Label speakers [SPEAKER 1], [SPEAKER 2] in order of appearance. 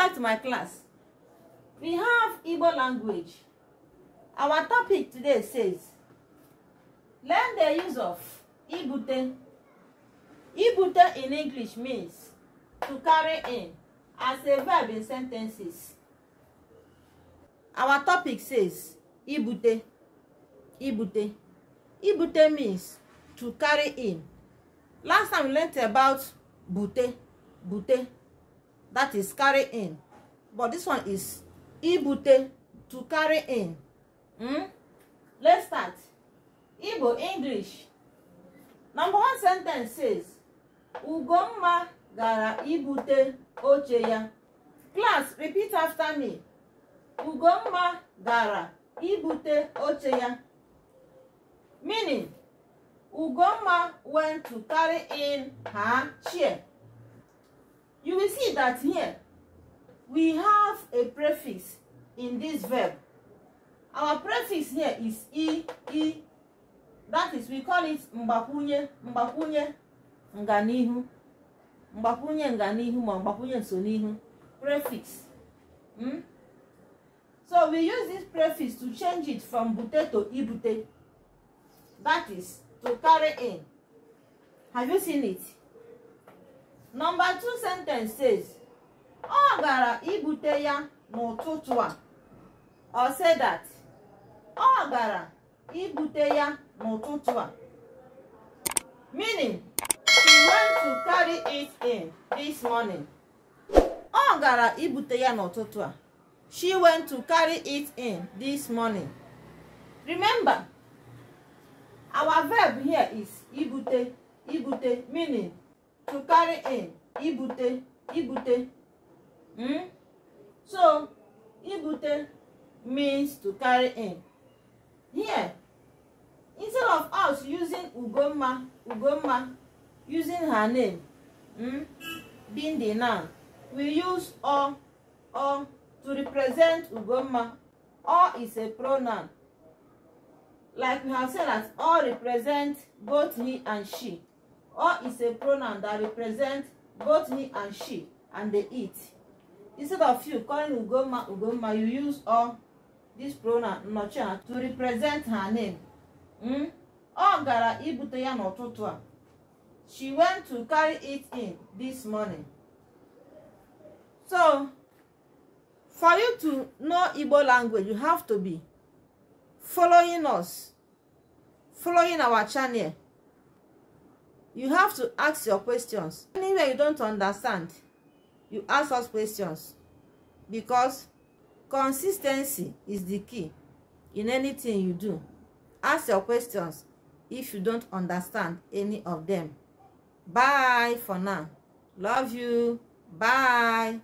[SPEAKER 1] back to my class. We have Igbo language. Our topic today says, learn the use of Ibute. Ibute in English means to carry in as a verb in sentences. Our topic says Ibute. Ibute. Ibute means to carry in. Last time we learned about bute. Bute. That is carry in. But this one is Ibute, to carry in. Let's start. Igbo English. Number one sentence says, Ugomma gara ibute oche ya. Class, repeat after me. Ugomma gara ibute oche ya. Meaning, Ugomma went to carry in her chair. You will see that here we have a prefix in this verb. Our prefix here is I. That is, we call it mbapunye, mbapunye nganihu, mbapunye nganihu, mbapunye nsonihu. Prefix. So we use this prefix to change it from bute to ibute. That is, to carry in. Have you seen it? Number two sentence says, ọ gara ibute ya n'ụtụtụ a. Or say that, ọ gara ibute ya n'ụtụtụ a. Meaning, she went to carry it in this morning. Ọ gara ibute ya n'ụtụtụ a. She went to carry it in this morning. Remember, our verb here is ibute. Ibute meaning to carry in. Ibute. Ibute. So, ibute means to carry in. Here, instead of us using Ugomma, using her name, being the noun, we use or to represent Ugomma. Or is a pronoun. Like we have said that or represents both he and she. Or is a pronoun that represents both he and she and the it. Instead of you calling Ugomma, you use or, this pronoun nọcha, to represent her name. Ọ gara ibute ya n'ụtụtụ a. She went to carry it in this morning. So, for you to know Igbo language, you have to be following us, following our channel. You have to ask your questions. Anywhere you don't understand, you ask us questions, because consistency is the key in anything you do. Ask your questions if you don't understand any of them. Bye for now. Love you. Bye.